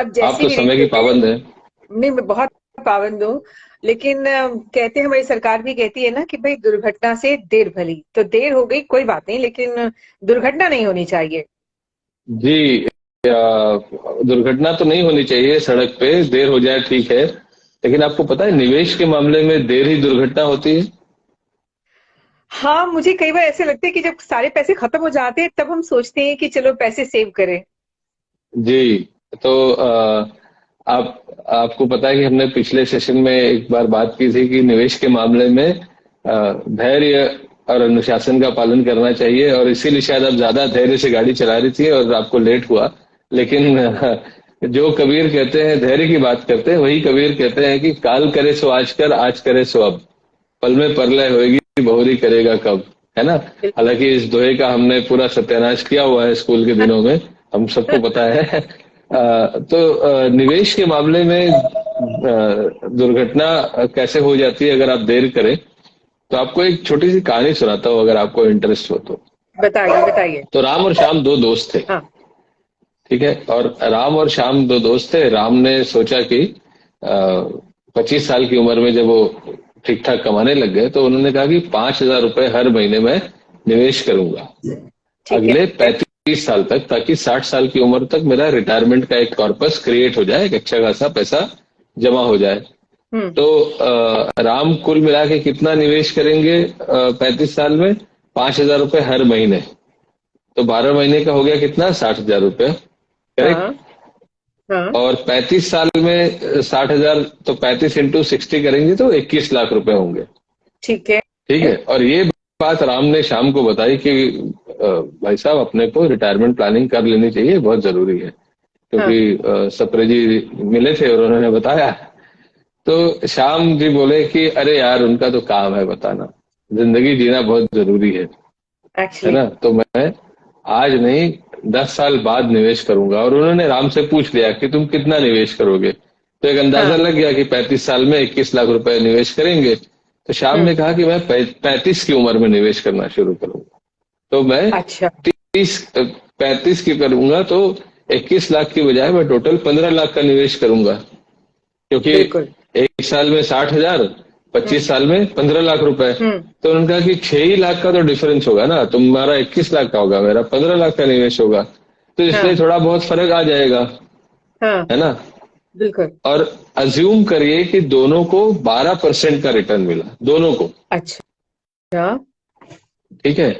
अब आप जैसी तो भी समय रीति की है। पाबंद है। नहीं, मैं बहुत पाबंद हूँ। लेकिन कहते हैं, हमारी सरकार भी कहती है ना कि भाई दुर्घटना से देर भली, तो देर हो गई कोई बात नहीं, लेकिन दुर्घटना नहीं होनी चाहिए। जी, दुर्घटना तो नहीं होनी चाहिए सड़क पे, देर हो जाए ठीक है, लेकिन आपको पता है निवेश के मामले में देर ही दुर्घटना होती है। हाँ, मुझे कई बार ऐसे लगता है कि जब सारे पैसे खत्म हो जाते हैं तब हम सोचते हैं कि चलो पैसे सेव करें। जी, तो आपको पता है कि हमने पिछले सेशन में एक बार बात की थी कि निवेश के मामले में धैर्य और अनुशासन का पालन करना चाहिए, और इसीलिए शायद आप ज्यादा धैर्य से गाड़ी चला रही थी और आपको लेट हुआ। लेकिन जो कबीर कहते हैं, धैर्य की बात करते हैं, वही कबीर कहते हैं कि काल करे सो आज कर, आज करे सो अब, पल में परलय होएगी, बहुरी करेगा कब। है ना। बिल्कुल। हालांकि इस दोहे का हमने पूरा सत्यानाश किया हुआ है स्कूल के दिनों में, हम सबको पता है। तो निवेश के मामले में दुर्घटना कैसे हो जाती है अगर आप देर करें, तो आपको एक छोटी सी कहानी सुनाता हूँ अगर आपको इंटरेस्ट हो तो। बताइए बताइए। तो राम और श्याम दो दोस्त थे। हाँ। ठीक है, और राम और श्याम दो दोस्त थे। राम ने सोचा कि 25 साल की उम्र में जब वो ठीक ठाक कमाने लग गए, तो उन्होंने कहा कि 5,000 रुपए हर महीने में निवेश करूंगा ठीक अगले है। 35 साल तक, ताकि 60 साल की उम्र तक मेरा रिटायरमेंट का एक कॉर्पस क्रिएट हो जाए, एक अच्छा खासा पैसा जमा हो जाए। हम्म। तो राम कुल मिला के कितना निवेश करेंगे 35 साल में? 5,000 रुपए हर महीने। तो 12 महीने का हो गया कितना? 60,000 रुपये। करेक्ट। हाँ। हाँ। और 35 साल में 60,000, तो 35 × 60 करेंगे तो 21 लाख रुपए होंगे। ठीक है। ठीक है, और ये बात राम ने शाम को बताई कि भाई साहब, अपने को रिटायरमेंट प्लानिंग कर लेनी चाहिए, बहुत जरूरी है। हाँ। क्योंकि सप्रे जी मिले थे और उन्होंने बताया। तो श्याम जी बोले कि अरे यार, उनका तो काम है बताना, जिंदगी जीना बहुत जरूरी है एक्चुअली। ना। तो मैं आज नहीं, 10 साल बाद निवेश करूंगा। और उन्होंने राम से पूछ लिया कि तुम कितना निवेश करोगे, तो एक अंदाजा हाँ। लग गया कि 35 साल में 21 लाख रुपए निवेश करेंगे। तो श्याम हम्म। ने कहा कि मैं 35 की उम्र में निवेश करना शुरू करूंगा। तो मैं अच्छा। 35 की करूंगा, तो 21 लाख की बजाय मैं टोटल 15 लाख का निवेश करूंगा। क्योंकि बिल्कुल। एक साल में 60,000, हम्म। 25 साल में 15 लाख रुपए। हम्म। तो उन्होंने कहा कि 6 ही लाख का तो डिफरेंस होगा ना, तुम्हारा 21 लाख का होगा, मेरा 15 लाख का निवेश होगा, तो इसलिए हाँ। थोड़ा बहुत फर्क आ जाएगा। हाँ। है ना। बिल्कुल। और अज्यूम करिए कि दोनों को 12% का रिटर्न मिला, दोनों को। अच्छा। ठीक है,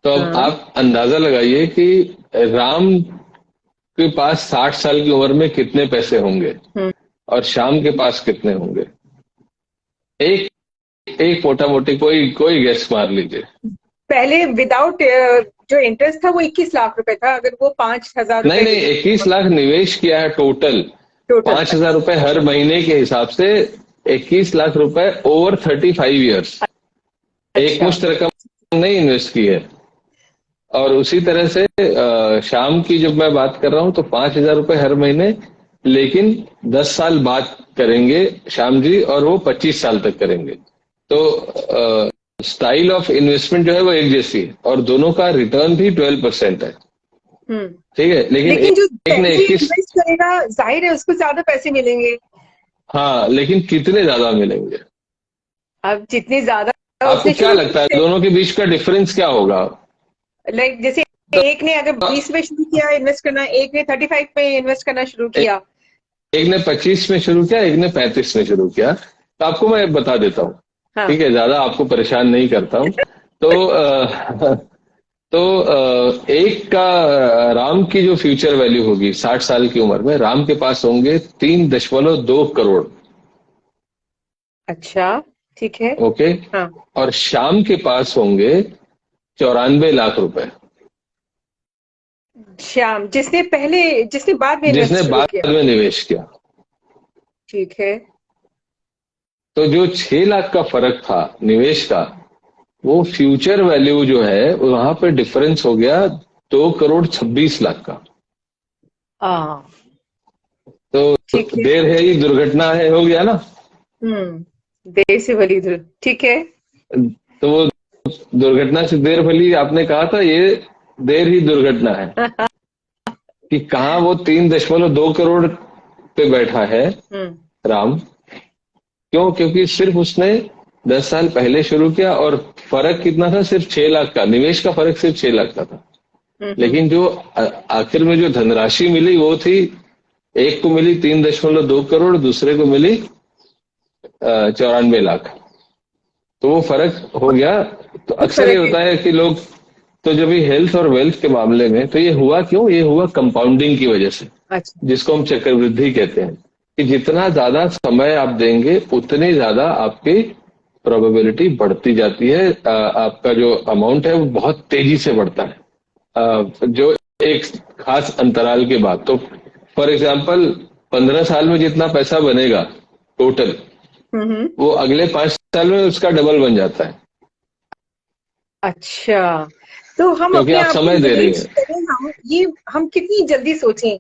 तो अब हाँ। आप अंदाजा लगाइए कि राम के पास 60 साल की उम्र में कितने पैसे होंगे हम्म। और श्याम के पास कितने होंगे। एक एक मोटा मोटी कोई कोई गेस मार लीजिए। पहले विदाउट जो इंटरेस्ट था वो 21 लाख रुपए था, अगर वो 5,000 नहीं रुपए नहीं, देते 21 लाख निवेश किया है टोटल। टोटल। 5,000 रुपए हर महीने के हिसाब से 21 लाख रुपए ओवर 35 ईयर्स। एक अच्छा। मुश्त रकम नहीं इन्वेस्ट की है। और उसी तरह से शाम की जब मैं बात कर रहा हूं, तो 5,000 रुपए हर महीने, लेकिन 10 साल बाद करेंगे श्याम जी, और वो 25 साल तक करेंगे। तो स्टाइल ऑफ इन्वेस्टमेंट जो है वो एक जैसी है, और दोनों का रिटर्न भी 12% है। हम्म। ठीक है, लेकिन लेकिन जो एक ने पहले 21। इन्वेस्ट करेगा, जाहिर है उसको ज्यादा पैसे मिलेंगे। हाँ, लेकिन कितने ज्यादा मिलेंगे? अब जितने ज्यादा आपको उसने क्या शुरू लगता है किए, दोनों के बीच का डिफरेंस क्या होगा? लाइक जैसे तो एक ने अगर 20 में शुरू किया इन्वेस्ट करना, एक ने 35 में इन्वेस्ट करना शुरू एक, किया। एक ने 25 में शुरू किया, एक ने 35 में शुरू किया। तो आपको मैं बता देता हूँ। हाँ। ठीक है, ज्यादा आपको परेशान नहीं करता हूँ। तो एक का राम की जो फ्यूचर वैल्यू होगी 60 साल की उम्र में, राम के पास होंगे 3.2 करोड़। अच्छा। ठीक है। ओके। हाँ। और श्याम के पास होंगे 94 लाख रुपए, श्याम जिसने बाद में इन्वेस्ट जिसने शुरू किया। बाद में निवेश किया। ठीक है। तो जो 6 लाख का फर्क था निवेश का, वो फ्यूचर वैल्यू जो है वहां पे डिफरेंस हो गया 2,26 लाख का। हाँ। तो ठीक है। देर है ही दुर्घटना है, हो गया ना। देर से भली ठीक है। तो वो दुर्घटना से देर भली, आपने कहा था, ये देर ही दुर्घटना है। कि कहाँ वो 3.2 करोड़ पे बैठा है राम। क्यों? क्योंकि सिर्फ उसने 10 साल पहले शुरू किया और फर्क कितना था? सिर्फ 6 लाख का निवेश का फर्क, सिर्फ 6 लाख का था। लेकिन जो आखिर में जो धनराशि मिली वो थी, एक को मिली 3.2 करोड़, दूसरे को मिली 94 लाख। तो वो फर्क हो गया। तो अक्सर ये होता है कि लोग, तो जब ये हेल्थ और वेल्थ के मामले में, तो ये हुआ क्यों? ये हुआ कंपाउंडिंग की वजह से, जिसको हम चक्रवृद्धि कहते हैं, कि जितना ज्यादा समय आप देंगे उतनी ज्यादा आपकी प्रोबेबिलिटी बढ़ती जाती है। आपका जो अमाउंट है वो बहुत तेजी से बढ़ता है, जो एक खास अंतराल के बाद। तो फॉर एग्जाम्पल 15 साल में जितना पैसा बनेगा टोटल, वो अगले 5 साल में उसका डबल बन जाता है। अच्छा, तो हम क्योंकि अपने आप आप को समय दे रही निवेश हैं। करें, हम कितनी जल्दी सोचें?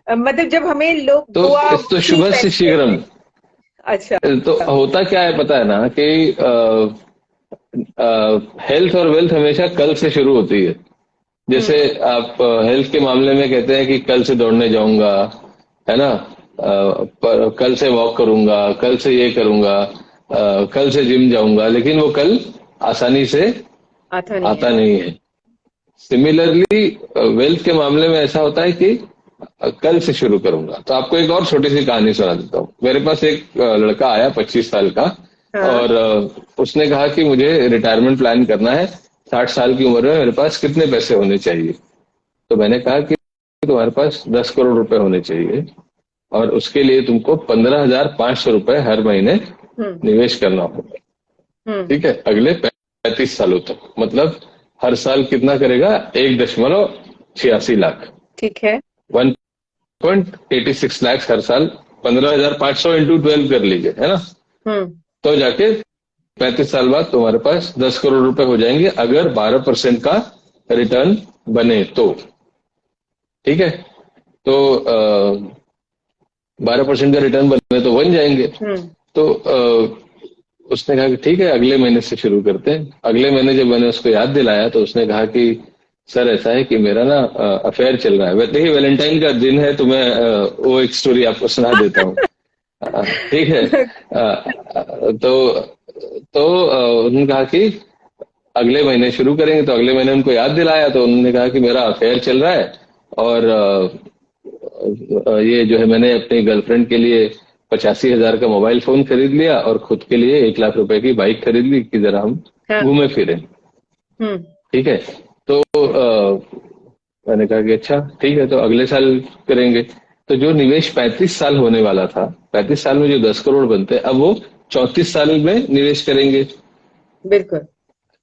मतलब जब हमें लोग तो शुभ से शीघ्रम। अच्छा, तो होता क्या है पता है ना, कि हेल्थ और वेल्थ हमेशा कल से शुरू होती है। जैसे आप हेल्थ के मामले में कहते हैं कि कल से दौड़ने जाऊंगा, है ना, कल से वॉक करूंगा, कल से ये करूंगा, कल से जिम जाऊंगा, लेकिन वो कल आसानी से आता नहीं है। सिमिलरली वेल्थ के मामले में ऐसा होता है कि कल से शुरू करूंगा। तो आपको एक और छोटी सी कहानी सुना देता हूँ। मेरे पास एक लड़का आया 25 साल का, और उसने कहा कि मुझे रिटायरमेंट प्लान करना है, 60 साल की उम्र में मेरे पास कितने पैसे होने चाहिए? तो मैंने कहा कि तुम्हारे पास 10 करोड़ रुपए होने चाहिए, और उसके लिए तुमको 15,500 रुपए हर महीने निवेश करना होगा। ठीक है, अगले 35 सालों तक। मतलब हर साल कितना करेगा? 1.86 लाख। ठीक है, 1.86 लाख हर साल। 15,500 इंटू 12 कर लीजिए, है ना। तो जाके 35 साल बाद तुम्हारे पास 10 करोड़ रुपए हो जाएंगे, अगर 12% का रिटर्न बने तो। ठीक है, तो 12% का रिटर्न बने तो बन जाएंगे। तो उसने कहा कि ठीक है, अगले महीने से शुरू करते हैं। अगले महीने जब मैंने उसको याद दिलाया तो उसने कहा कि सर ऐसा है कि मेरा ना अफेयर चल रहा है। वैसे ही वैलेंटाइन का दिन है, तो मैं वो एक स्टोरी आपको सुना देता हूँ। ठीक है। उन्होंने कहा कि अगले महीने शुरू करेंगे। तो अगले महीने उनको याद दिलाया तो उन्होंने कहा कि मेरा अफेयर चल रहा है, और ये जो है, मैंने अपनी गर्लफ्रेंड के लिए 85,000 का मोबाइल फोन खरीद लिया, और खुद के लिए 1 लाख रुपए की बाइक खरीद ली कि जरा हम घूमे फिरे। ठीक है, तो मैंने कहा कि अच्छा ठीक है, तो अगले साल करेंगे। तो जो निवेश 35 साल होने वाला था, 35 साल में जो 10 करोड़ बनते, अब वो 34 साल में निवेश करेंगे। बिल्कुल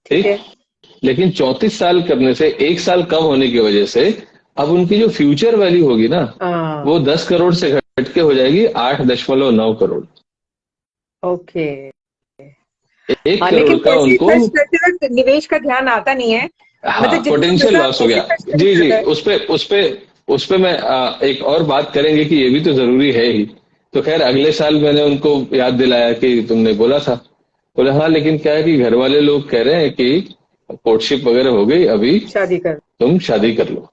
ठीक है। लेकिन 34 साल करने से 1 साल कम होने की वजह से अब उनकी जो फ्यूचर वैल्यू होगी ना, वो 10 करोड़ से घट के हो जाएगी 8.9 करोड़। ओके। 1 करोड़ लेकिन का उनको निवेश का ध्यान आता नहीं है। हाँ, मतलब पोटेंशियल लॉस हो गया। जी जी, उस पे मैं एक और बात करेंगे कि ये भी तो जरूरी है ही। तो खैर अगले साल मैंने उनको याद दिलाया कि तुमने बोला था। बोले हाँ, लेकिन क्या है कि घर वाले लोग कह रहे हैं कि कोर्टशिप वगैरह हो गई, अभी शादी कर, तुम शादी कर लो।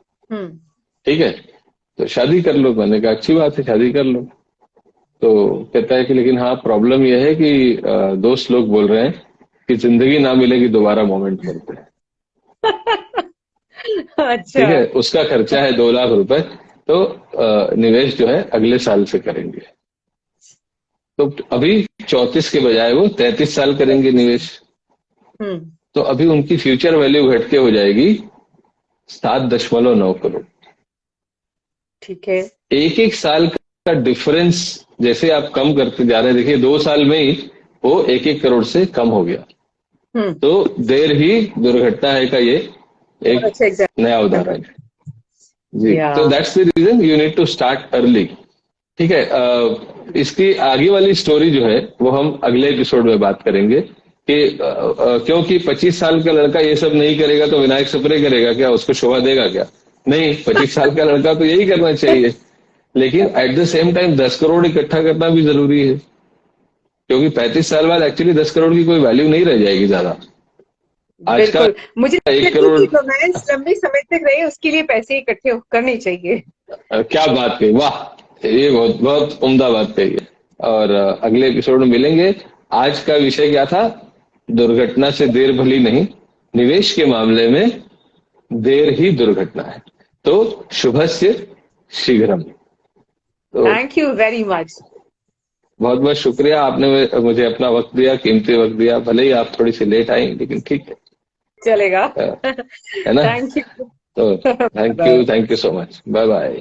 ठीक है, तो शादी कर लो। मैंने कहा अच्छी बात है, शादी कर लो। तो कहता है कि लेकिन हाँ, प्रॉब्लम यह है कि दोस्त लोग बोल रहे हैं कि जिंदगी ना मिलेगी दोबारा मोमेंट मिलते हैं। अच्छा। ठीक है, उसका खर्चा है 2 लाख रुपए। तो निवेश जो है अगले साल से करेंगे। तो अभी 34 के बजाय वो 33 साल करेंगे निवेश। तो अभी उनकी फ्यूचर वैल्यू घट के हो जाएगी 7.9 करोड़। ठीक है, एक एक साल का डिफरेंस जैसे आप कम करते जा रहे हैं, देखिए 2 साल में ही वो 1-1 करोड़ से कम हो गया। तो देर ही दुर्घटना है का ये एक नया उदाहरण है। जी, तो that's the reason you need to start early. ठीक है, इसकी आगे वाली स्टोरी जो है वो हम अगले एपिसोड में बात करेंगे कि क्योंकि 25 साल का लड़का ये सब नहीं करेगा तो विनायक सप्रे करेगा क्या? उसको शोभा देगा क्या? नहीं, 25 साल का लड़का तो यही करना चाहिए। लेकिन at the same time 10 crore इकट्ठा करना भी जरूरी है, क्योंकि 35 साल बाद एक्चुअली 10 करोड़ की कोई वैल्यू नहीं रह जाएगी ज्यादा। आज का बिल्कुल। मुझे 1 करोड़ रोमांस लंबे समय तक रहे, उसके लिए पैसे इकट्ठे करने चाहिए। क्या बात कही, वाह, ये बहुत बहुत उम्दा बात कही है। और अगले एपिसोड में मिलेंगे। आज का विषय क्या था? दुर्घटना से देर भली नहीं, निवेश के मामले में देर ही दुर्घटना है। तो शुभस्य शीघ्रम। तो थैंक यू वेरी मच। बहुत बहुत शुक्रिया, आपने मुझे अपना वक्त दिया, कीमती वक्त दिया। भले ही आप थोड़ी सी लेट आई, लेकिन ठीक चलेगा। है ना? Thank you. तो bye. Thank you so much. Bye bye.